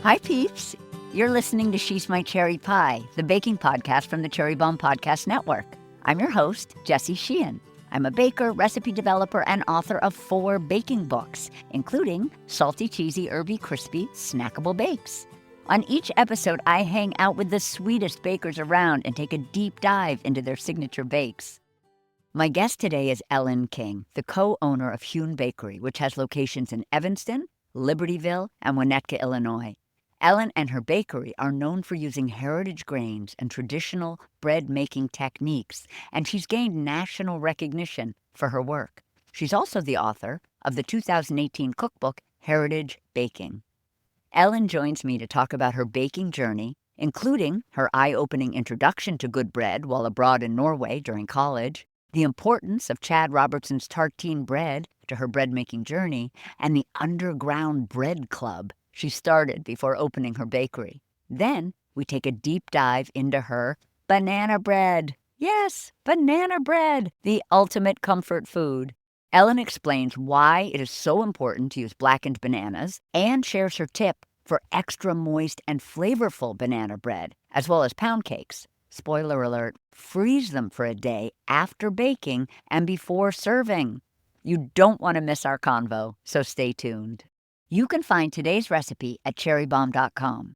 Hi, peeps. You're listening to She's My Cherry Pie, the baking podcast from the Cherry Bomb Podcast Network. I'm your host, Jessie Sheehan. I'm a baker, recipe developer, and author of 4 baking books, including Salty, Cheesy, Herby, Crispy, Snackable Bakes. On each episode, I hang out with the sweetest bakers around and take a deep dive into their signature bakes. My guest today is Ellen King, the co-owner of Hewn Bakery, which has locations in Evanston, Libertyville, and Winnetka, Illinois. Ellen and her bakery are known for using heritage grains and traditional bread-making techniques, and she's gained national recognition for her work. She's also the author of the 2018 cookbook, Heritage Baking. Ellen joins me to talk about her baking journey, including her eye-opening introduction to good bread while abroad in Norway during college, the importance of Chad Robertson's tartine bread to her bread-making journey, and the Underground Bread Club she started before opening her bakery. Then we take a deep dive into her banana bread. Yes, banana bread, the ultimate comfort food. Ellen explains why it is so important to use blackened bananas and shares her tip for extra moist and flavorful banana bread, as well as pound cakes. Spoiler alert, freeze them for a day after baking and before serving. You don't want to miss our convo, so stay tuned. You can find today's recipe at cherrybomb.com.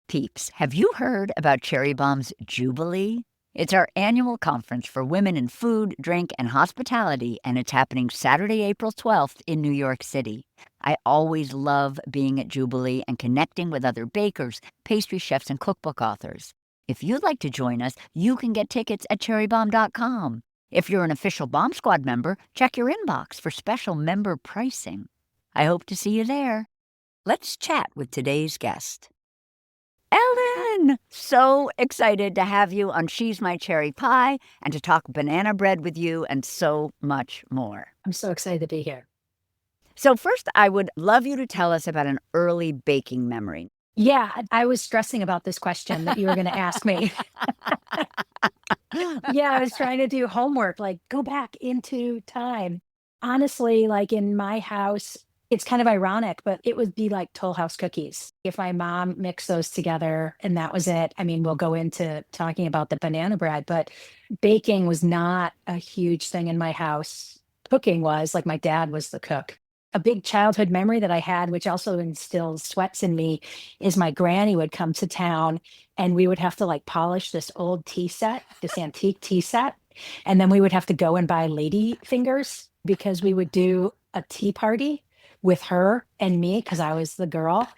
Peeps, have you heard about Cherry Bomb's Jubilee? It's our annual conference for women in food, drink, and hospitality, and it's happening Saturday, April 12th in New York City. I always love being at Jubilee and connecting with other bakers, pastry chefs, and cookbook authors. If you'd like to join us, you can get tickets at cherrybomb.com. If you're an official Bomb Squad member, check your inbox for special member pricing. I hope to see you there. Let's chat with today's guest. Ellen! So excited to have you on She's My Cherry Pie and to talk banana bread with you and so much more. I'm so excited to be here. So first, I would love you to tell us about an early baking memory. Yeah, I was stressing about this question that you were going to ask me. Yeah, I was trying to do homework, like go back into time. Honestly, like in my house, it's kind of ironic, but it would be like Toll House cookies. If my mom mixed those together and that was it. I mean, we'll go into talking about the banana bread, but baking was not a huge thing in my house. Cooking was, like my dad was the cook. A big childhood memory that I had, which also instills sweats in me, is my granny would come to town and we would have to like polish this old tea set, this antique tea set. And then we would have to go and buy lady fingers because we would do a tea party with her and me because I was the girl,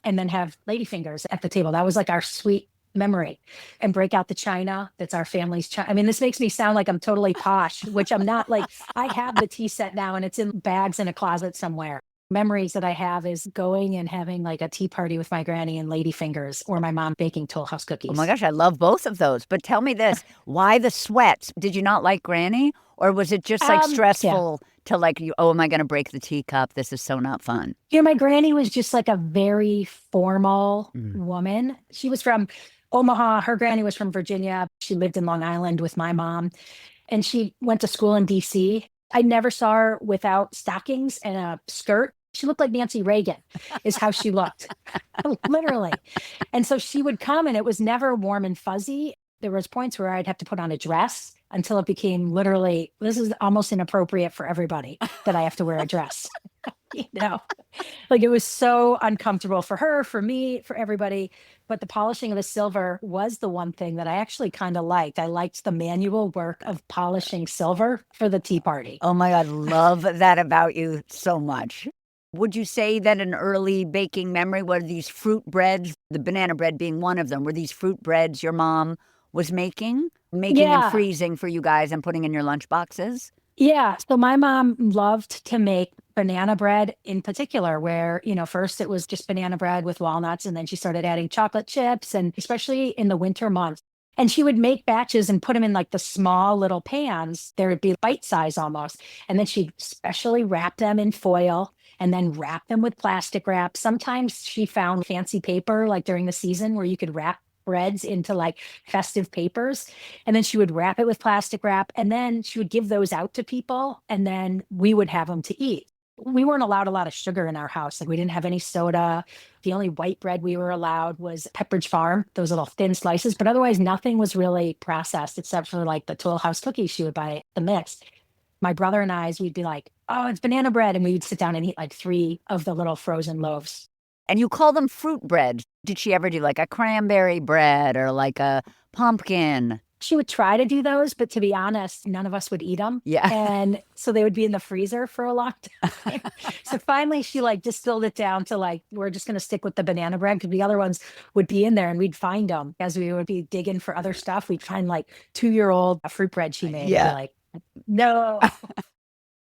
and then have lady fingers at the table. That was like our sweet memory. And break out the china. That's our family's china. I mean, this makes me sound like I'm totally posh, which I'm not. Like I have the tea set now and it's in bags in a closet somewhere. Memories that I have is going and having like a tea party with my granny and lady fingers, or my mom baking Toll House cookies. Oh my gosh, I love both of those. But tell me this, why the sweats? Did you not like Granny? Or was it just like stressful to like, oh, am I going to break the teacup? This is so not fun. Yeah, my granny was just like a very formal woman. She was from Omaha. Her granny was from Virginia. She lived in Long Island with my mom, and she went to school in DC. I never saw her without stockings and a skirt. She looked like Nancy Reagan, is how she looked, literally. And so she would come, and it was never warm and fuzzy. There was points where I'd have to put on a dress until it became literally, this is almost inappropriate for everybody that I have to wear a dress. You know, like it was so uncomfortable for her, for me, for everybody. But the polishing of the silver was the one thing that I actually kind of liked. I liked the manual work of polishing silver for the tea party. Oh my God, love that about you so much. Would you say that an early baking memory were these fruit breads, the banana bread being one of them, were these fruit breads your mom was making and freezing for you guys and putting in your lunch boxes? Yeah. So my mom loved to make banana bread in particular, where, you know, first it was just banana bread with walnuts, and then she started adding chocolate chips, and especially in the winter months. And she would make batches and put them in like the small little pans. There would be bite size almost. And then she'd specially wrap them in foil and then wrap them with plastic wrap. Sometimes she found fancy paper, like during the season, where you could wrap breads into like festive papers. And then she would wrap it with plastic wrap. And then she would give those out to people. And then we would have them to eat. We weren't allowed a lot of sugar in our house. Like we didn't have any soda. The only white bread we were allowed was Pepperidge Farm, those little thin slices. But otherwise, nothing was really processed except for like the Toll House cookies she would buy, the mix. My brother and I, we'd be like, oh, it's banana bread. And we would sit down and eat like 3 of the little frozen loaves. And you call them fruit bread. Did she ever do like a cranberry bread or like a pumpkin? She would try to do those, but to be honest, none of us would eat them. Yeah. And so they would be in the freezer for a long time. So finally she like distilled it down to like, we're just going to stick with the banana bread because the other ones would be in there and we'd find them as we would be digging for other stuff. We'd find like 2-year-old fruit bread she made. Yeah. And be like, no.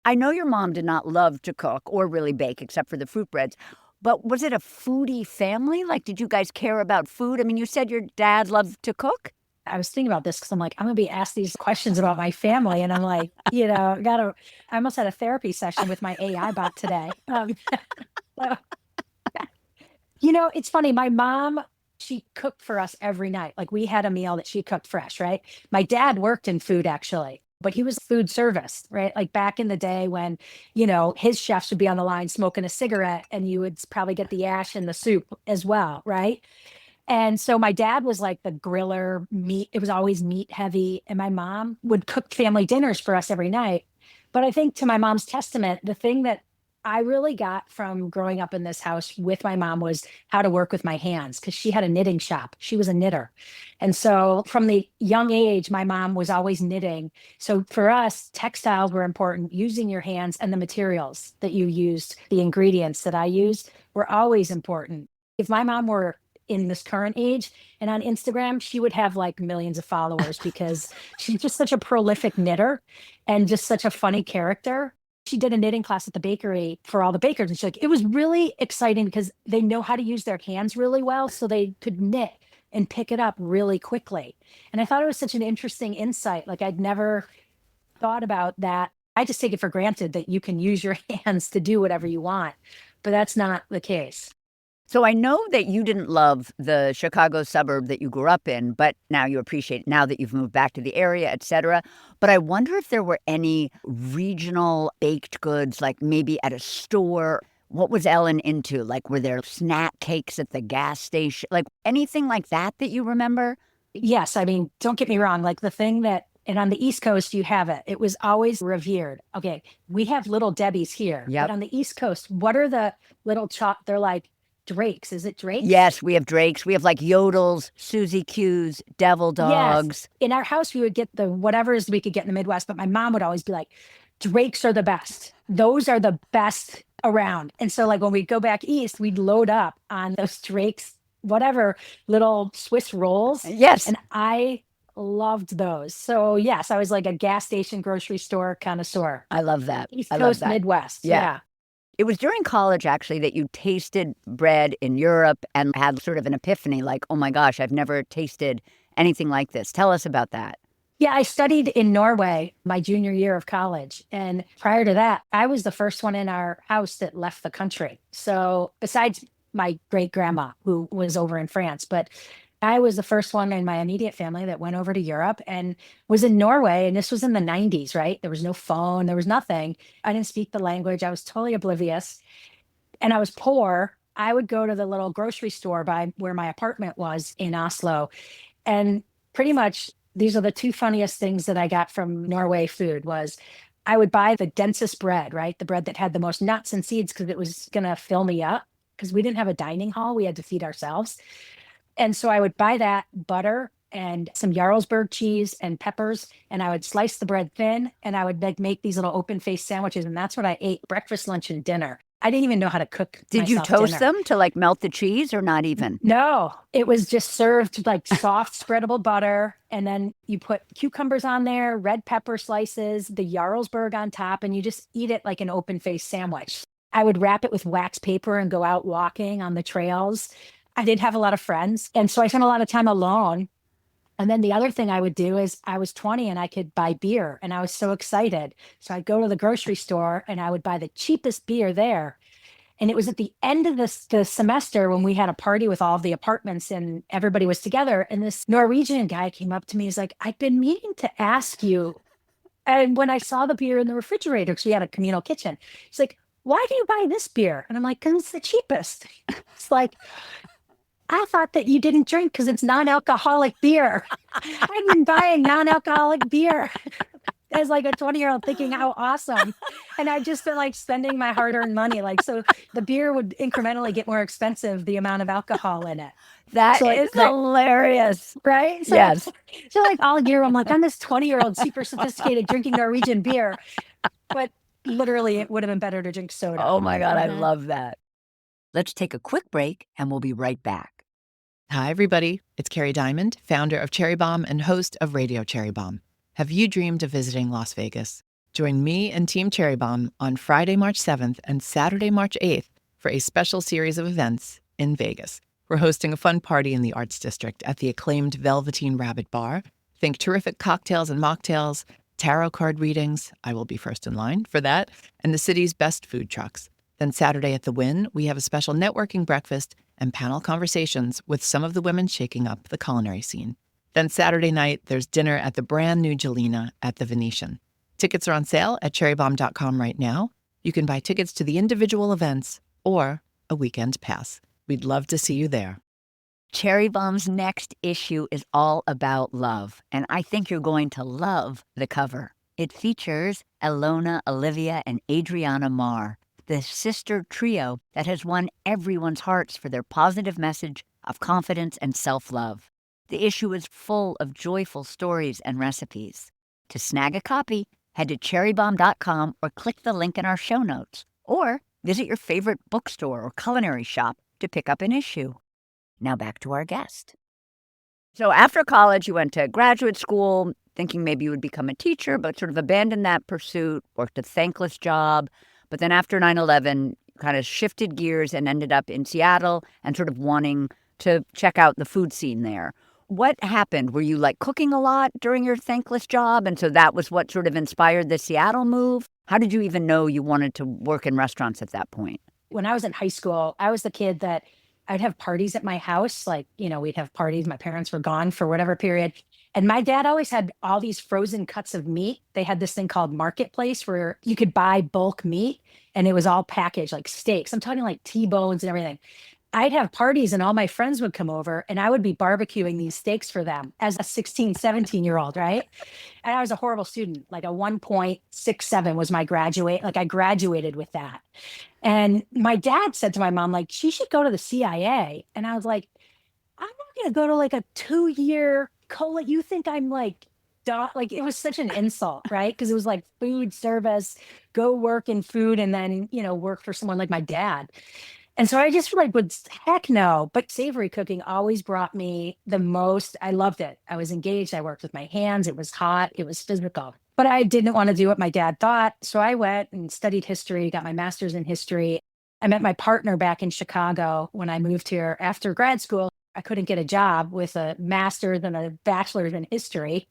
I know your mom did not love to cook or really bake except for the fruit breads. But was it a foodie family? Like, did you guys care about food? I mean, you said your dad loved to cook. I was thinking about this because I'm like, I'm gonna be asked these questions about my family, and I'm like, I almost had a therapy session with my AI bot today. So, it's funny. My mom, she cooked for us every night. Like we had a meal that she cooked fresh, right? My dad worked in food actually, but he was food service, right? Like back in the day when, his chefs would be on the line smoking a cigarette and you would probably get the ash in the soup as well, right? And so my dad was like the griller meat. It was always meat heavy. And my mom would cook family dinners for us every night. But I think to my mom's testament, the thing that I really got from growing up in this house with my mom was how to work with my hands because she had a knitting shop. She was a knitter. And so from the young age, my mom was always knitting. So for us, textiles were important. Using your hands and the materials that you used, the ingredients that I used were always important. If my mom were in this current age and on Instagram, she would have like millions of followers because she's just such a prolific knitter and just such a funny character. She did a knitting class at the bakery for all the bakers. And she's like, it was really exciting because they know how to use their hands really well. So they could knit and pick it up really quickly. And I thought it was such an interesting insight. Like I'd never thought about that. I just take it for granted that you can use your hands to do whatever you want, but that's not the case. So I know that you didn't love the Chicago suburb that you grew up in, but now you appreciate it now that you've moved back to the area, et cetera. But I wonder if there were any regional baked goods, like maybe at a store. What was Ellen into? Like, were there snack cakes at the gas station? Like anything like that you remember? Yes. I mean, don't get me wrong. Like the thing that, and on the East Coast, you have it. It was always revered. Okay. We have Little Debbie's here. Yep. But on the East Coast, what are the little they're like, Drakes. Is it Drakes? Yes, we have Drakes. We have like Yodels, Suzy Q's, Devil Dogs. Yes. In our house, we would get the whatever's we could get in the Midwest, but my mom would always be like, Drakes are the best. Those are the best around. And so like when we go back east, we'd load up on those Drakes, whatever little Swiss rolls. Yes. And I loved those. So yes, I was like a gas station, grocery store connoisseur. I love that. East I love Coast, that. Midwest. Yeah. Yeah. It was during college, actually, that you tasted bread in Europe and had sort of an epiphany like, oh my gosh, I've never tasted anything like this. Tell us about that. Yeah, I studied in Norway my junior year of college. And prior to that, I was the first one in our house that left the country. So besides my great grandma, who was over in France, but I was the first one in my immediate family that went over to Europe and was in Norway. And this was in the 90s, right? There was no phone, there was nothing. I didn't speak the language. I was totally oblivious. And I was poor. I would go to the little grocery store by where my apartment was in Oslo. And pretty much these are the 2 funniest things that I got from Norway food was I would buy the densest bread, right? The bread that had the most nuts and seeds because it was going to fill me up because we didn't have a dining hall. We had to feed ourselves. And so I would buy that butter and some Jarlsberg cheese and peppers, and I would slice the bread thin, and I would make these little open-faced sandwiches, and that's what I ate breakfast, lunch, and dinner. I didn't even know how to cook. Did you toast dinner. them to like melt the cheese or not even? No, it was just served like soft spreadable butter, and then you put cucumbers on there, red pepper slices, the Jarlsberg on top, and you just eat it like an open-faced sandwich. I would wrap it with wax paper and go out walking on the trails. I did have a lot of friends. And so I spent a lot of time alone. And then the other thing I would do is I was 20 and I could buy beer and I was so excited. So I'd go to the grocery store and I would buy the cheapest beer there. And it was at the end of the semester when we had a party with all of the apartments and everybody was together. And this Norwegian guy came up to me. He's like, I've been meaning to ask you. And when I saw the beer in the refrigerator, because we had a communal kitchen, he's like, why do you buy this beer? And I'm like, because it's the cheapest. It's like, I thought that you didn't drink because it's non-alcoholic beer. I've been buying non-alcoholic beer as like a 20-year-old thinking how awesome. And I've just been like spending my hard-earned money. Like, so the beer would incrementally get more expensive, the amount of alcohol in it. That So like is hilarious. right. So, Yes. so like all year, I'm like, I'm this 20-year-old super sophisticated drinking Norwegian beer. But literally, it would have been better to drink soda. Oh my God, I Mhm. love that. Let's take a quick break and we'll be right back. Hi, everybody. It's Carrie Diamond, founder of Cherry Bomb and host of Radio Cherry Bomb. Have you dreamed of visiting Las Vegas? Join me and Team Cherry Bomb on Friday, March 7th and Saturday, March 8th for a special series of events in Vegas. We're hosting a fun party in the Arts District at the acclaimed Velveteen Rabbit Bar. Think terrific cocktails and mocktails, tarot card readings, I will be first in line for that, and the city's best food trucks. Then Saturday at the Wynn, we have a special networking breakfast and panel conversations with some of the women shaking up the culinary scene. Then Saturday night, there's dinner at the brand new Jelena at the Venetian. Tickets are on sale at cherrybomb.com right now. You can buy tickets to the individual events or a weekend pass. We'd love to see you there. Cherry Bomb's next issue is all about love, and I think you're going to love the cover. It features Elona, Olivia, and Adriana Marr, the sister trio that has won everyone's hearts for their positive message of confidence and self-love. The issue is full of joyful stories and recipes. To snag a copy, head to cherrybomb.com or click the link in our show notes, or visit your favorite bookstore or culinary shop to pick up an issue. Now back to our guest. So after college, you went to graduate school, thinking maybe you would become a teacher, but sort of abandoned that pursuit, worked a thankless job. But then after 9/11, kind of shifted gears and ended up in Seattle and sort of wanting to check out the food scene there. What happened? Were you like cooking a lot during your thankless job? And so that was what sort of inspired the Seattle move? How did you even know you wanted to work in restaurants at that point? When I was in high school, I was the kid that I'd have parties at my house. Like, we'd have parties. My parents were gone for whatever period. And my dad always had all these frozen cuts of meat. They had this thing called Marketplace where you could buy bulk meat and it was all packaged like steaks. I'm talking like T-bones and everything. I'd have parties and all my friends would come over and I would be barbecuing these steaks for them as a 16, 17-year-old, right? And I was a horrible student. Like a 1.67 was my graduate. Like I graduated with that. And my dad said to my mom, like, she should go to the CIA. And I was like, I'm not going to go to like a 2-year cola. You think I'm like, like it was such an insult, right? Because it was like food service, go work in food and then, work for someone like my dad. And so I just like would heck no. But savory cooking always brought me the most. I loved it. I was engaged. I worked with my hands. It was hot. It was physical. But I didn't want to do what my dad thought. So I went and studied history, got my master's in history. I met my partner back in Chicago when I moved here after grad school. I couldn't get a job with a master's and a bachelor's in history.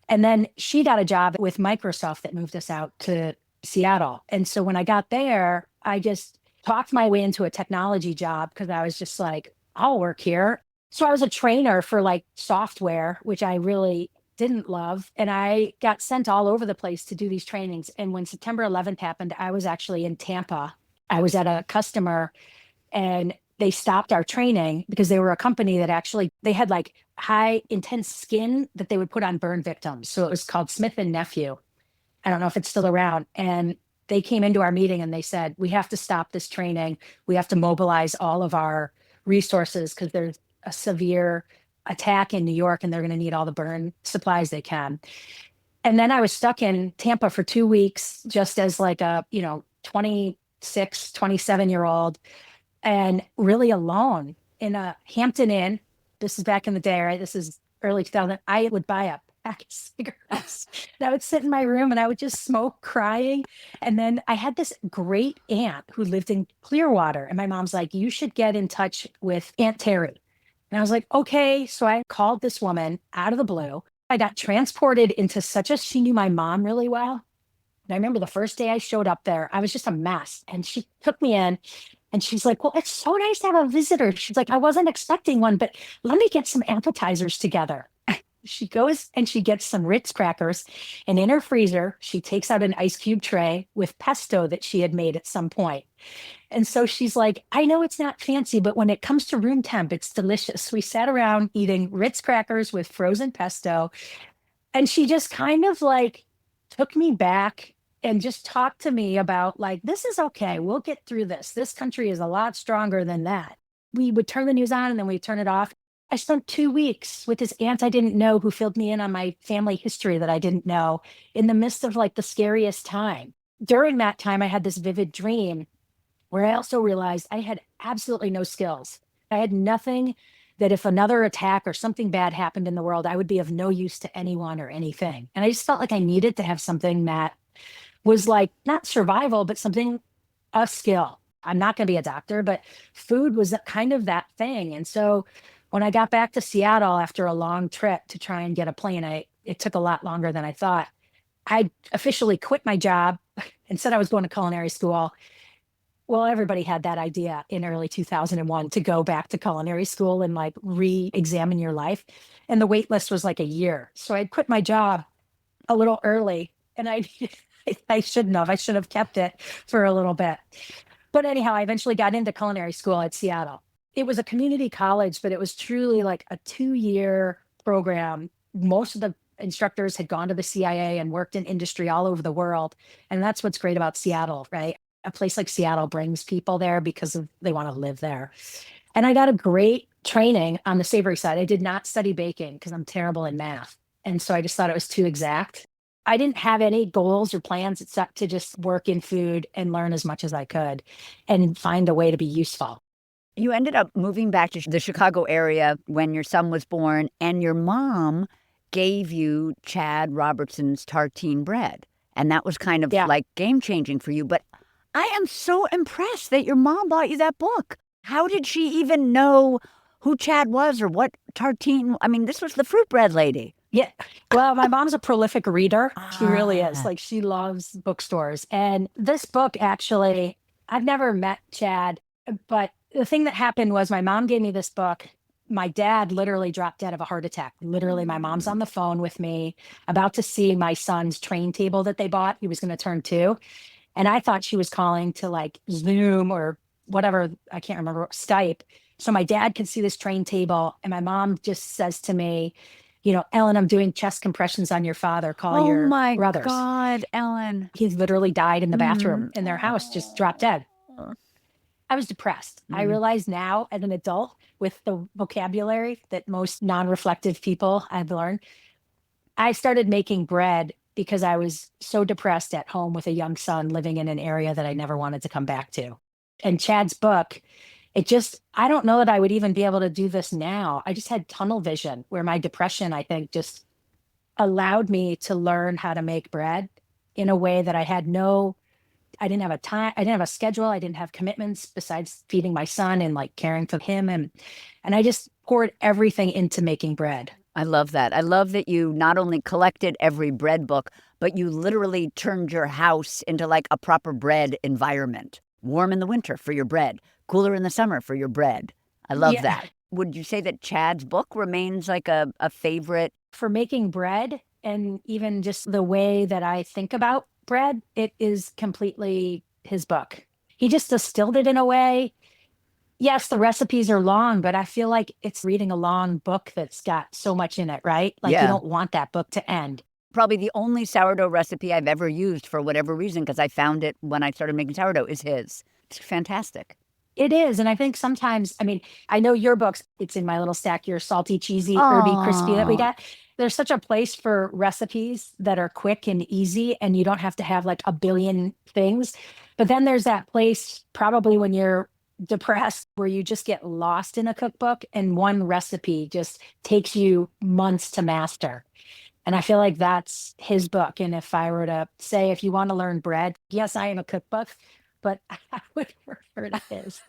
And then she got a job with Microsoft that moved us out to Seattle. And so when I got there, I just talked my way into a technology job because I was just like, I'll work here. So I was a trainer for like software, which I really didn't love. And I got sent all over the place to do these trainings. And when September 11th happened, I was actually in Tampa. I was at a customer and they stopped our training because they were a company that actually, they had like high intense skin that they would put on burn victims. So it was called Smith and Nephew. I don't know if it's still around. And they came into our meeting and they said, we have to stop this training. We have to mobilize all of our resources because there's a severe attack in New York and they're going to need all the burn supplies they can. And then I was stuck in Tampa for 2 weeks, just as like a, 26, 27-year-old and really alone in a Hampton Inn. This is back in the day, right? This is early 2000. I would buy a pack of cigarettes and I would sit in my room and I would just smoke crying. And then I had this great aunt who lived in Clearwater. And my mom's like, you should get in touch with Aunt Terry. And I was like, okay. So I called this woman out of the blue. I got transported into she knew my mom really well. And I remember the first day I showed up there, I was just a mess. And she took me in and she's like, well, it's so nice to have a visitor. She's like, I wasn't expecting one, but let me get some appetizers together. she goes and she gets some Ritz crackers, and in her freezer, she takes out an ice cube tray with pesto that she had made at some point. And so she's like, I know it's not fancy, but when it comes to room temp, it's delicious. We sat around eating Ritz crackers with frozen pesto. And she just kind of like took me back and just talked to me about like, this is okay. We'll get through this. This country is a lot stronger than that. We would turn the news on and then we'd turn it off. I spent 2 weeks with this aunt I didn't know who filled me in on my family history that I didn't know in the midst of like the scariest time. During that time, I had this vivid dream where I also realized I had absolutely no skills. I had nothing that if another attack or something bad happened in the world, I would be of no use to anyone or anything. And I just felt like I needed to have something that was like not survival, but something, a skill. I'm not going to be a doctor, but food was kind of that thing. And so when I got back to Seattle after a long trip to try and get a plane, it took a lot longer than I thought. I officially quit my job and said I was going to culinary school. Well, everybody had that idea in early 2001 to go back to culinary school and like re-examine your life. And the wait list was like a year. So I'd quit my job a little early and I shouldn't have. I should have kept it for a little bit. But anyhow, I eventually got into culinary school at Seattle. It was a community college, but it was truly like a 2-year program. Most of the instructors had gone to the CIA and worked in industry all over the world. And that's what's great about Seattle, right? A place like Seattle brings people there because they want to live there. And I got a great training on the savory side. I did not study baking because I'm terrible in math. And so I just thought it was too exact. I didn't have any goals or plans except to just work in food and learn as much as I could and find a way to be useful. You ended up moving back to the Chicago area when your son was born, and your mom gave you Chad Robertson's tartine bread. And that was kind of like game changing for you. But I am so impressed that your mom bought you that book. How did she even know who Chad was or what tartine? I mean, this was the fruit bread lady. Yeah. Well, my mom's a prolific reader. She really is. Like, she loves bookstores. And this book, actually, I've never met Chad, but the thing that happened was my mom gave me this book. My dad literally dropped dead of a heart attack. Literally, my mom's on the phone with me about to see my son's train table that they bought. He was going to turn 2. And I thought she was calling to like Zoom or whatever, I can't remember, Skype. So my dad could see this train table. And my mom just says to me, you know, Ellen, I'm doing chest compressions on your father. Call your brothers. Oh my God, Ellen. He literally died in the bathroom in their house, just dropped dead. I was depressed. I realize now as an adult with the vocabulary that most non-reflective people I've learned, I started making bread because I was so depressed at home with a young son living in an area that I never wanted to come back to. And Chad's book, I don't know that I would even be able to do this now. I just had tunnel vision where my depression, I think, just allowed me to learn how to make bread in a way that I didn't have I didn't have a schedule. I didn't have commitments besides feeding my son and like caring for him. And I just poured everything into making bread. I love that. I love that you not only collected every bread book, but you literally turned your house into like a proper bread environment. Warm in the winter for your bread, cooler in the summer for your bread. I love that. Would you say that Chad's book remains like a favorite? For making bread and even just the way that I think about bread, it is completely his book. He just distilled it in a way. Yes, the recipes are long, but I feel like it's reading a long book that's got so much in it, right? Like you don't want that book to end. Probably the only sourdough recipe I've ever used for whatever reason, because I found it when I started making sourdough, is his. It's fantastic. It is. And I think sometimes, I mean, I know your books, it's in my little stack, your salty, cheesy, herby, crispy that we got. There's such a place for recipes that are quick and easy, and you don't have to have like a billion things. But then there's that place probably when you're depressed where you just get lost in a cookbook and one recipe just takes you months to master. And I feel like that's his book. And if I were to say, if you want to learn bread, yes, I am a cookbook, but I would refer to his.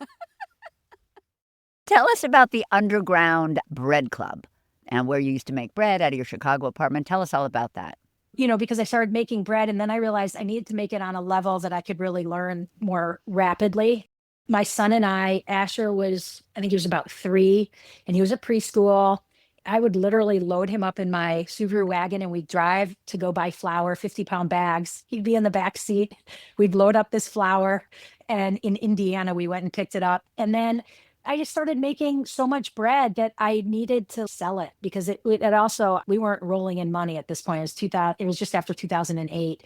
Tell us about the Underground Bread Club and where you used to make bread out of your Chicago apartment. Tell us all about that. You know, because I started making bread and then I realized I needed to make it on a level that I could really learn more rapidly. My son and I, Asher I think he was about 3, and he was at preschool. I would literally load him up in my Subaru wagon and we'd drive to go buy flour, 50-pound bags. He'd be in the back seat. We'd load up this flour. And in Indiana, we went and picked it up. And then I just started making so much bread that I needed to sell it because it also, we weren't rolling in money at this point. It was 2000, it was just after 2008.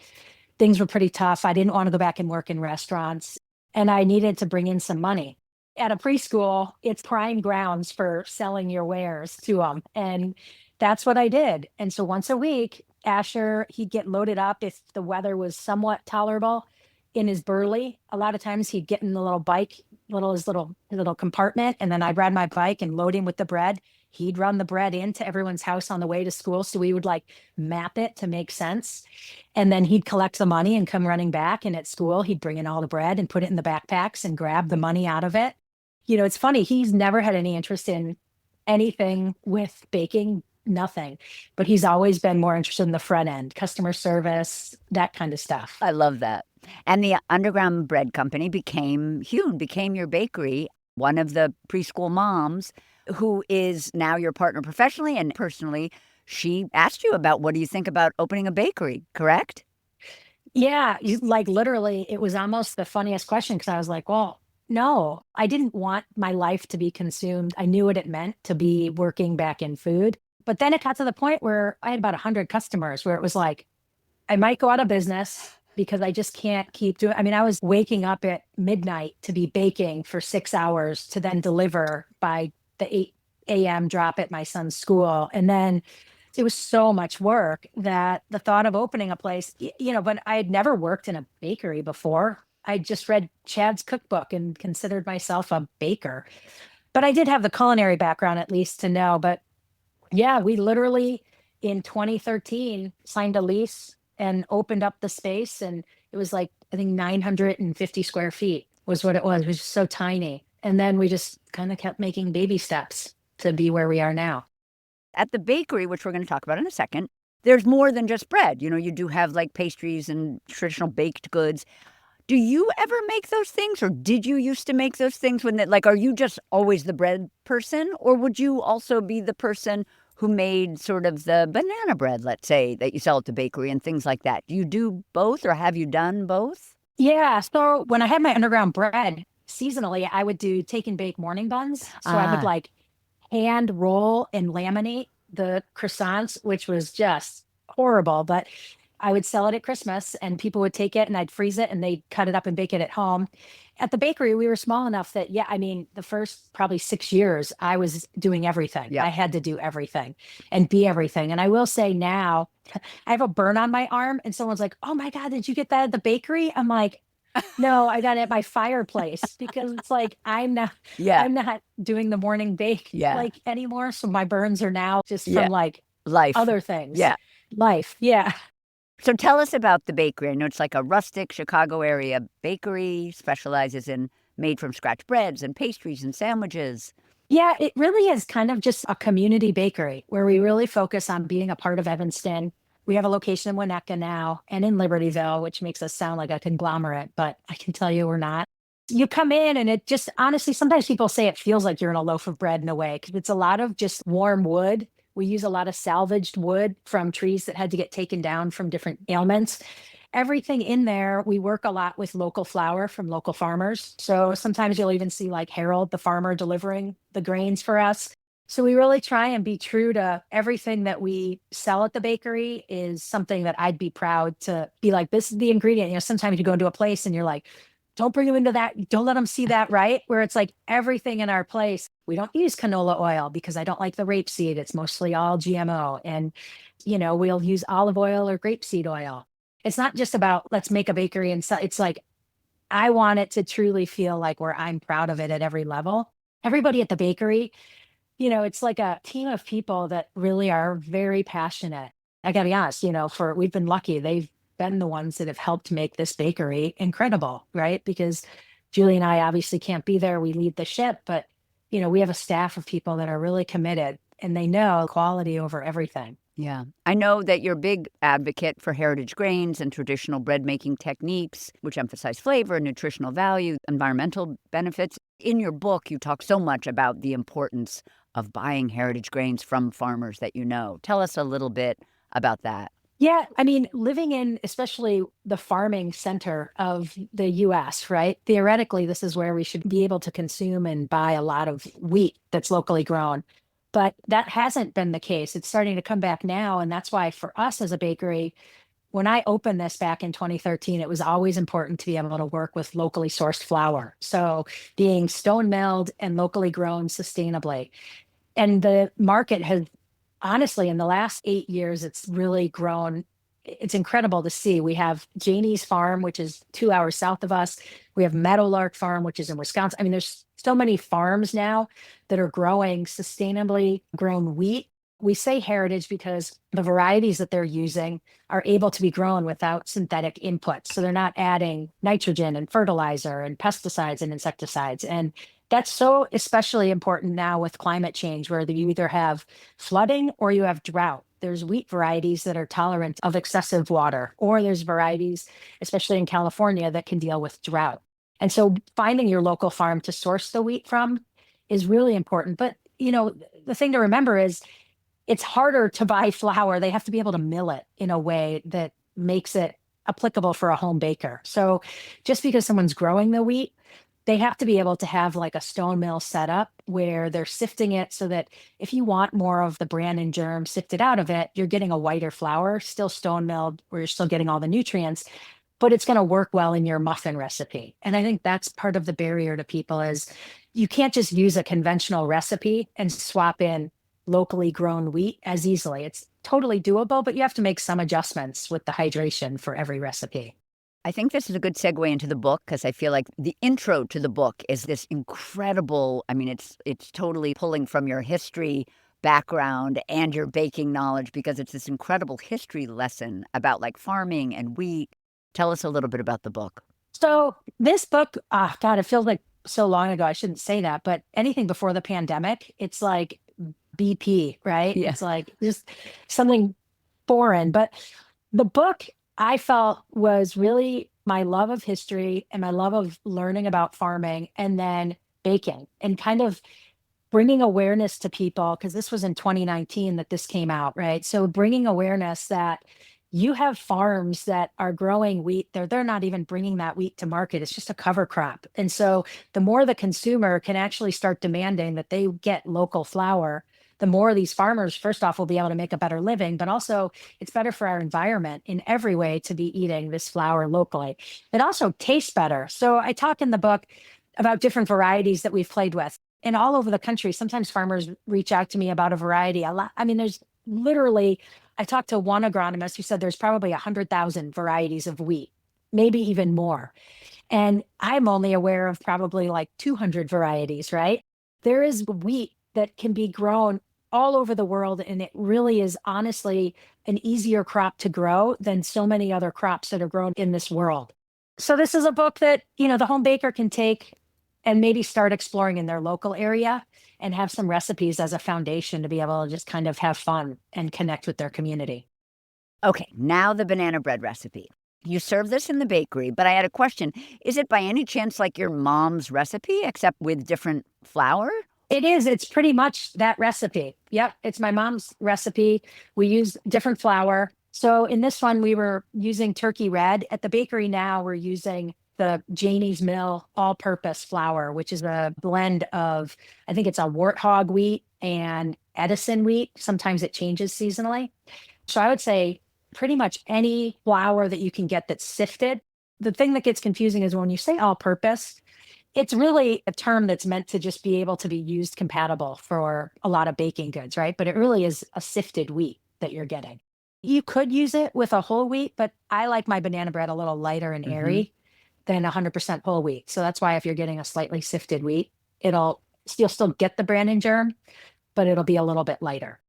Things were pretty tough. I didn't want to go back and work in restaurants and I needed to bring in some money. At a preschool, it's prime grounds for selling your wares to them. And that's what I did. And so once a week, Asher, he'd get loaded up if the weather was somewhat tolerable in his burley. A lot of times he'd get in the little bike, his little compartment, and then I'd ride my bike and load him with the bread. He'd run the bread into everyone's house on the way to school. So we would like map it to make sense. And then he'd collect the money and come running back. And at school, he'd bring in all the bread and put it in the backpacks and grab the money out of it. You know, it's funny. He's never had any interest in anything with baking, nothing, but he's always been more interested in the front end, customer service, that kind of stuff. I love that. And the Underground Bread Company became your bakery. One of the preschool moms who is now your partner professionally and personally, she asked you about what do you think about opening a bakery, correct? Yeah, like literally, it was almost the funniest question because I was like, well, no, I didn't want my life to be consumed. I knew what it meant to be working back in food. But then it got to the point where I had about 100 customers where it was like, I might go out of business because I just can't keep doing. I mean, I was waking up at midnight to be baking for 6 hours to then deliver by the 8 a.m. drop at my son's school. And then it was so much work that the thought of opening a place, but I had never worked in a bakery before. I just read Chad's cookbook and considered myself a baker. But I did have the culinary background at least to know. But yeah, we literally in 2013 signed a lease and opened up the space. And it was like, I think 950 square feet was what it was. It was just so tiny. And then we just kind of kept making baby steps to be where we are now. At the bakery, which we're going to talk about in a second, there's more than just bread. You know, you do have like pastries and traditional baked goods. Do you ever make those things, or did you used to make those things are you just always the bread person, or would you also be the person who made sort of the banana bread, let's say, that you sell at the bakery and things like that? Do you do both, or have you done both? Yeah. So when I had my underground bread, seasonally, I would do take and bake morning buns. So I would like hand roll and laminate the croissants, which was just horrible, but I would sell it at Christmas and people would take it and I'd freeze it and they'd cut it up and bake it at home. At the bakery, we were small enough that, the first probably 6 years, I was doing everything. Yeah. I had to do everything and be everything. And I will say now, I have a burn on my arm and someone's like, oh my God, did you get that at the bakery? I'm like, no, I got it at my fireplace because it's like, I'm not doing the morning bake like anymore. So my burns are now just from like life, other things. Yeah. Life. Yeah. So tell us about the bakery. I know it's like a rustic Chicago area bakery, specializes in made from scratch breads and pastries and sandwiches. Yeah, it really is kind of just a community bakery where we really focus on being a part of Evanston. We have a location in Winnetka now and in Libertyville, which makes us sound like a conglomerate, but I can tell you we're not. You come in and it just honestly, sometimes people say it feels like you're in a loaf of bread in a way because it's a lot of just warm wood. We use a lot of salvaged wood from trees that had to get taken down from different ailments. Everything in there, we work a lot with local flour from local farmers. So sometimes you'll even see like Harold, the farmer, delivering the grains for us. So we really try and be true to everything that we sell at the bakery is something that I'd be proud to be like, this is the ingredient. You know, sometimes you go into a place and you're like, don't bring them into that. Don't let them see that, right? Where it's like everything in our place. We don't use canola oil because I don't like the rapeseed. It's mostly all GMO. And, we'll use olive oil or grapeseed oil. It's not just about let's make a bakery and sell. It's like, I want it to truly feel like where I'm proud of it at every level. Everybody at the bakery, it's like a team of people that really are very passionate. I gotta be honest, we've been lucky. They've been the ones that have helped make this bakery incredible, right? Because Julie and I obviously can't be there. We lead the ship, but we have a staff of people that are really committed and they know quality over everything. Yeah. I know that you're a big advocate for heritage grains and traditional bread making techniques, which emphasize flavor, nutritional value, environmental benefits. In your book, you talk so much about the importance of buying heritage grains from farmers that you know. Tell us a little bit about that. Yeah, I mean, living in especially the farming center of the US, right? Theoretically, this is where we should be able to consume and buy a lot of wheat that's locally grown. But that hasn't been the case. It's starting to come back now. And that's why for us as a bakery, when I opened this back in 2013, it was always important to be able to work with locally sourced flour. So being stone milled and locally grown sustainably. And the market has honestly, in the last 8 years, it's really grown. It's incredible to see. We have Janie's Farm, which is 2 hours south of us. We have Meadowlark Farm, which is in Wisconsin. I mean, there's so many farms now that are growing sustainably grown wheat. We say heritage because the varieties that they're using are able to be grown without synthetic inputs. So they're not adding nitrogen and fertilizer and pesticides and insecticides. And that's so especially important now with climate change, where you either have flooding or you have drought. There's wheat varieties that are tolerant of excessive water, or there's varieties, especially in California, that can deal with drought. And so finding your local farm to source the wheat from is really important. But, the thing to remember is it's harder to buy flour. They have to be able to mill it in a way that makes it applicable for a home baker. So just because someone's growing the wheat, they have to be able to have like a stone mill set up where they're sifting it so that if you want more of the bran and germ sifted out of it, you're getting a whiter flour, still stone milled, where you're still getting all the nutrients, but it's going to work well in your muffin recipe. And I think that's part of the barrier to people is you can't just use a conventional recipe and swap in locally grown wheat as easily. It's totally doable, but you have to make some adjustments with the hydration for every recipe. I think this is a good segue into the book because I feel like the intro to the book is this incredible, I mean, it's totally pulling from your history background and your baking knowledge because it's this incredible history lesson about like farming and wheat. Tell us a little bit about the book. So this book, God, it feels like so long ago. I shouldn't say that, but anything before the pandemic, it's like BP, right? Yeah. It's like just something foreign. But the book I felt was really my love of history and my love of learning about farming and then baking and kind of bringing awareness to people, because this was in 2019 that this came out, right? So bringing awareness that you have farms that are growing wheat, they're not even bringing that wheat to market. It's just a cover crop. And so the more the consumer can actually start demanding that they get local flour, the more these farmers, first off, will be able to make a better living, but also it's better for our environment in every way to be eating this flour locally. It also tastes better. So I talk in the book about different varieties that we've played with. And all over the country, sometimes farmers reach out to me about a variety. A lot. I mean, there's literally, I talked to one agronomist who said there's probably 100,000 varieties of wheat, maybe even more. And I'm only aware of probably like 200 varieties, right? There is wheat that can be grown all over the world. And it really is honestly an easier crop to grow than so many other crops that are grown in this world. So this is a book that, the home baker can take and maybe start exploring in their local area and have some recipes as a foundation to be able to just kind of have fun and connect with their community. Okay, now the banana bread recipe. You serve this in the bakery, but I had a question. Is it by any chance like your mom's recipe, except with different flour? It is. It's pretty much that recipe. Yep. It's my mom's recipe. We use different flour. So in this one, we were using turkey red. At the bakery now, we're using the Janie's Mill all-purpose flour, which is a blend of, I think it's a warthog wheat and Edison wheat. Sometimes it changes seasonally. So I would say pretty much any flour that you can get that's sifted. The thing that gets confusing is when you say all-purpose, it's really a term that's meant to just be able to be used compatible for a lot of baking goods, right? But it really is a sifted wheat that you're getting. You could use it with a whole wheat, but I like my banana bread a little lighter and airy than 100% whole wheat. So that's why if you're getting a slightly sifted wheat, you'll still get the bran and germ, but it'll be a little bit lighter.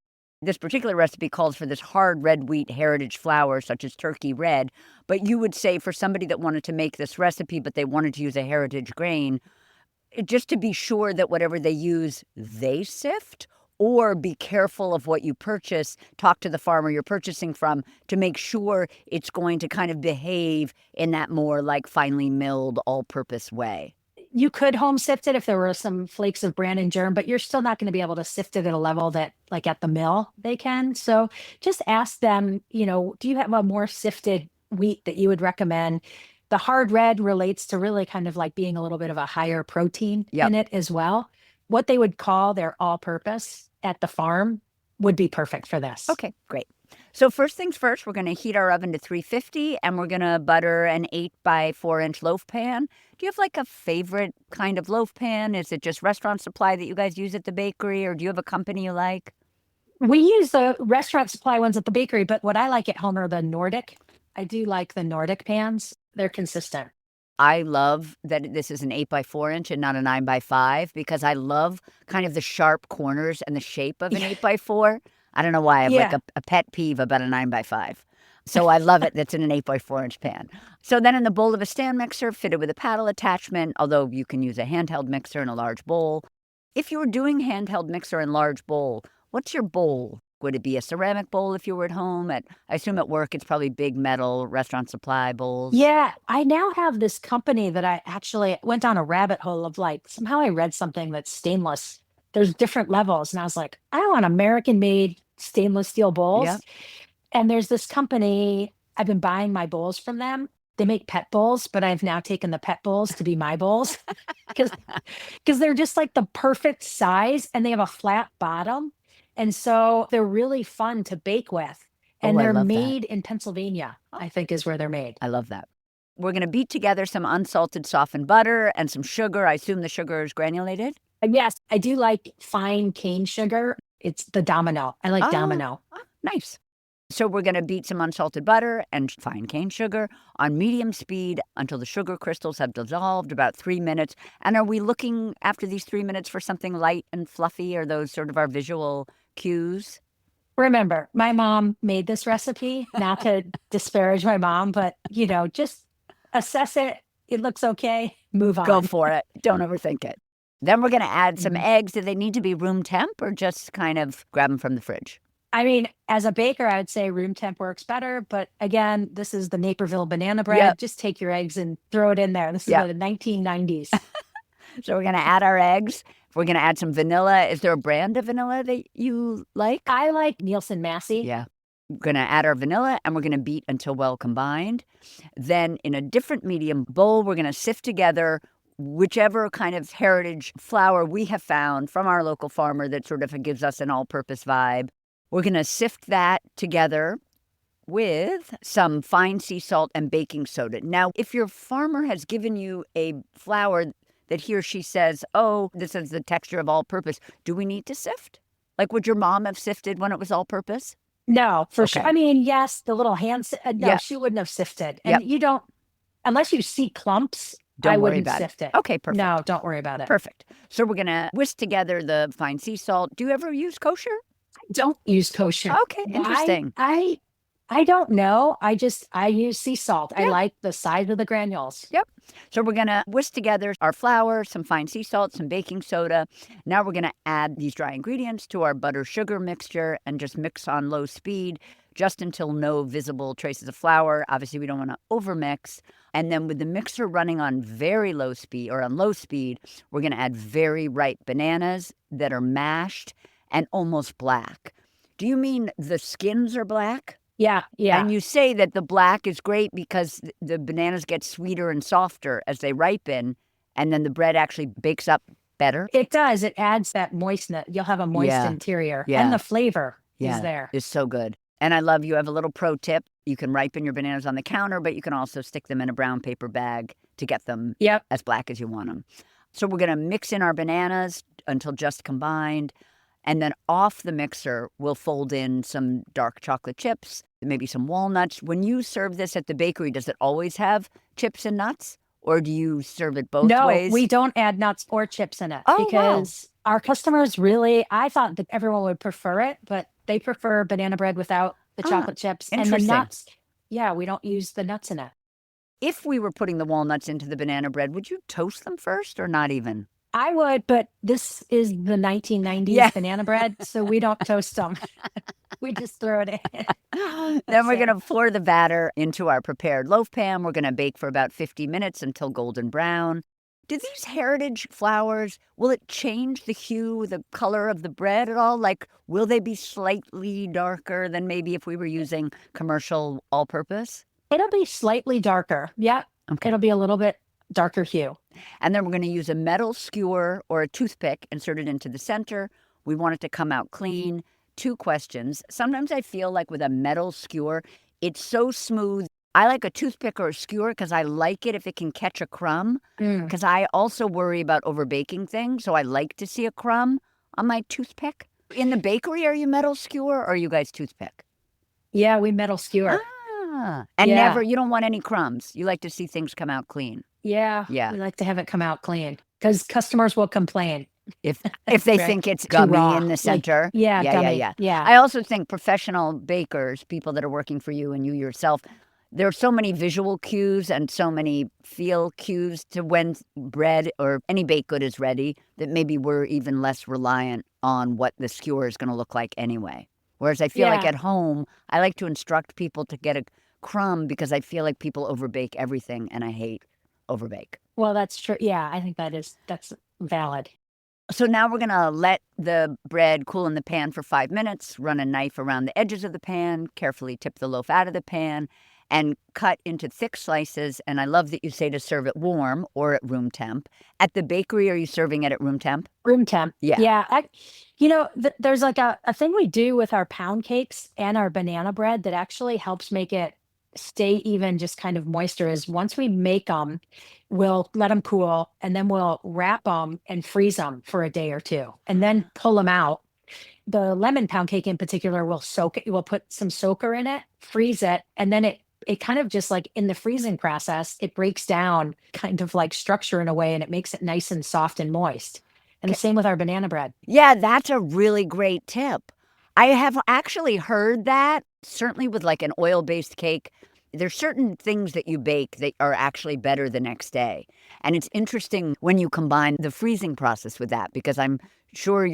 This particular recipe calls for this hard red wheat heritage flour, such as turkey red. But you would say for somebody that wanted to make this recipe, but they wanted to use a heritage grain, just to be sure that whatever they use, they sift? or be careful of what you purchase. Talk to the farmer you're purchasing from to make sure it's going to kind of behave in that more like finely milled all-purpose way. You could home sift it if there were some flakes of bran and germ, but you're still not going to be able to sift it at a level that, like at the mill, they can. So just ask them, do you have a more sifted wheat that you would recommend? The hard red relates to really kind of like being a little bit of a higher protein Yep. in it as well. What they would call their all-purpose at the farm would be perfect for this. Okay, great. So first things first, we're going to heat our oven to 350 and we're going to butter an 8 by 4 inch loaf pan. Do you have like a favorite kind of loaf pan? Is it just restaurant supply that you guys use at the bakery, or do you have a company you like? We use the restaurant supply ones at the bakery, but what I like at home are the Nordic. I do like the Nordic pans. They're consistent. I love that this is an 8 by 4 inch and not a 9 by 5 because I love kind of the sharp corners and the shape of an 8 by 4. I don't know why I have like a pet peeve about a 9 by 5. So I love it that's in an 8 by 4 inch pan. So then in the bowl of a stand mixer fitted with a paddle attachment, although you can use a handheld mixer in a large bowl. If you were doing handheld mixer in large bowl, what's your bowl? Would it be a ceramic bowl if you were at home? I assume at work it's probably big metal restaurant supply bowls. Yeah, I now have this company that I actually went down a rabbit hole of, like, somehow I read something that's stainless. There's different levels. And I was like, I want American made stainless steel bowls. Yep. And there's this company, I've been buying my bowls from them. They make pet bowls, but I've now taken the pet bowls to be my bowls because they're just like the perfect size and they have a flat bottom. And so they're really fun to bake with. And Oh, I they're love that. made in Pennsylvania, I think is where they're made. I love that. We're going to beat together some unsalted softened butter and some sugar. I assume the sugar is granulated? And yes, I do like fine cane sugar. It's the Domino. I like Oh. Domino. Nice. So we're going to beat some unsalted butter and fine cane sugar on medium speed until the sugar crystals have dissolved, about 3 minutes. And are we looking after these 3 minutes for something light and fluffy? Are those sort of our visual cues? Remember, my mom made this recipe, not to disparage my mom, but, just assess it. It looks okay. Move on. Go for it. Don't overthink it. Then we're going to add some Mhm. eggs. Do they need to be room temp or just kind of grab them from the fridge? I mean, as a baker, I would say room temp works better. But again, this is the Naperville banana bread. Yep. Just take your eggs and throw it in there. This is Yep. the 1990s. So we're going to add our eggs. We're going to add some vanilla. Is there a brand of vanilla that you like? I like Nielsen Massey. Yeah. We're going to add our vanilla and we're going to beat until well combined. Then in a different medium bowl, we're going to sift together whichever kind of heritage flour we have found from our local farmer that sort of gives us an all-purpose vibe. We're going to sift that together with some fine sea salt and baking soda. Now, if your farmer has given you a flour that he or she says, oh, this is the texture of all-purpose, do we need to sift? Like, would your mom have sifted when it was all-purpose? No, for Okay. sure. I mean, yes, the little hand, no, Yeah. she wouldn't have sifted. Yep. And you don't, unless you see clumps, Don't I worry wouldn't about sift it. Okay, perfect. No, don't worry about it. Perfect. So we're going to whisk together the fine sea salt. Do you ever use kosher? Don't use kosher. Okay, interesting. I don't know. I use sea salt. I Yeah. like the size of the granules. Yep. So we're going to whisk together our flour, some fine sea salt, some baking soda. Now we're going to add these dry ingredients to our butter sugar mixture and just mix on low speed just until no visible traces of flour. Obviously, we don't want to overmix. And then with the mixer running on very low speed or on low speed, we're going to add very ripe bananas that are mashed and almost black. Do you mean the skins are black? Yeah, yeah. And you say that the black is great because the bananas get sweeter and softer as they ripen, and then the bread actually bakes up better. It does. It adds that moistness. You'll have a moist Yeah, interior. yeah. And the flavor Yeah, is there. it's so good. And I love you have a little pro tip. You can ripen your bananas on the counter, but you can also stick them in a brown paper bag to get them Yep. as black as you want them. So we're going to mix in our bananas until just combined. And then off the mixer, we'll fold in some dark chocolate chips, maybe some walnuts. When you serve this at the bakery, does it always have chips and nuts? Or do you serve it both No, ways? we don't add nuts or chips in it Oh, wow. because our customers really, I thought that everyone would prefer it, but they prefer banana bread without the Ah, chocolate chips and the interesting. nuts. Yeah, we don't use the nuts in it. If we were putting the walnuts into the banana bread, would you toast them first or not even? I would, but this is the 1990s Yeah. banana bread, so we don't toast them. We just throw it in. Then That's we're it. going to pour the batter into our prepared loaf pan. We're going to bake for about 50 minutes until golden brown. Do these heritage flours, will it change the hue, the color of the bread at all? Like, will they be slightly darker than maybe if we were using commercial all-purpose? It'll be slightly darker. Yep. Okay. It'll be a little bit darker hue. And then we're going to use a metal skewer or a toothpick, insert it into the center. We want it to come out clean. 2 questions. Sometimes I feel like with a metal skewer, it's so smooth. I like a toothpick or a skewer because I like it if it can catch a crumb. Because I also worry about overbaking things, so I like to see a crumb on my toothpick. In the bakery, are you metal skewer or are you guys toothpick? Yeah, we metal skewer. And Yeah. never, you don't want any crumbs. You like to see things come out clean. Yeah. Yeah. We like to have it come out clean because customers will complain. If they Right. think it's Too gummy raw. in the Like, center. yeah, gummy. Yeah. Yeah. I also think professional bakers, people that are working for you and you yourself, there are so many visual cues and so many feel cues to when bread or any baked good is ready that maybe we're even less reliant on what the skewer is going to look like anyway. Whereas I feel like Yeah. at home, I like to instruct people to get a crumb because I feel like people overbake everything and I hate overbake. Well, that's true. Yeah, I think that's valid. So now we're going to let the bread cool in the pan for 5 minutes, run a knife around the edges of the pan, carefully tip the loaf out of the pan, and cut into thick slices. And I love that you say to serve it warm or at room temp. At the bakery, are you serving it at room temp? Room temp. Yeah. Yeah. There's like a thing we do with our pound cakes and our banana bread that actually helps make it stay even just kind of moisture is once we make them, we'll let them cool and then we'll wrap them and freeze them for a day or 2 and then pull them out. The lemon pound cake in particular, we'll soak it. We'll put some soaker in it, freeze it, and then it kind of just like in the freezing process, it breaks down kind of like structure in a way and it makes it nice and soft and moist. And the same with our banana bread. Yeah, that's a really great tip. I have actually heard that, certainly with like an oil-based cake, there's certain things that you bake that are actually better the next day. And it's interesting when you combine the freezing process with that, because I'm sure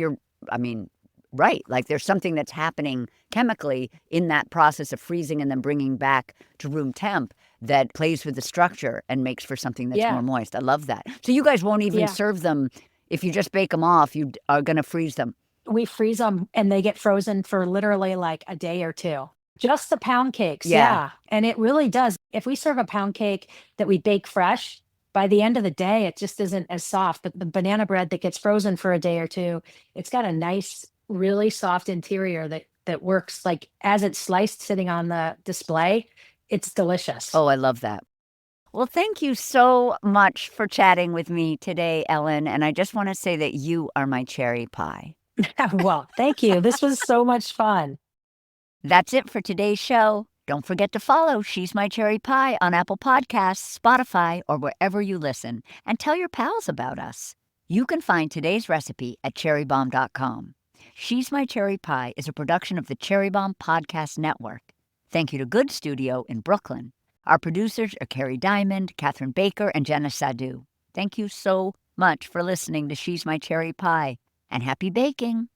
right. Like there's something that's happening chemically in that process of freezing and then bringing back to room temp that plays with the structure and makes for something that's Yeah. more moist. I love that. So you guys won't even Yeah. serve them. If you just bake them off, you are going to freeze them. We freeze them and they get frozen for literally like a day or 2. Just the pound cakes. Yeah. Yeah. And it really does. If we serve a pound cake that we bake fresh, by the end of the day, it just isn't as soft. But the banana bread that gets frozen for a day or 2, it's got a nice, really soft interior that works like as it's sliced sitting on the display. It's delicious. Oh, I love that. Well, thank you so much for chatting with me today, Ellen. And I just want to say that you are my cherry pie. Well, thank you. This was so much fun. That's it for today's show. Don't forget to follow She's My Cherry Pie on Apple Podcasts, Spotify, or wherever you listen. And tell your pals about us. You can find today's recipe at cherrybomb.com. She's My Cherry Pie is a production of the Cherry Bomb Podcast Network. Thank you to Good Studio in Brooklyn. Our producers are Carrie Diamond, Catherine Baker, and Jenna Sadu. Thank you so much for listening to She's My Cherry Pie, and happy baking!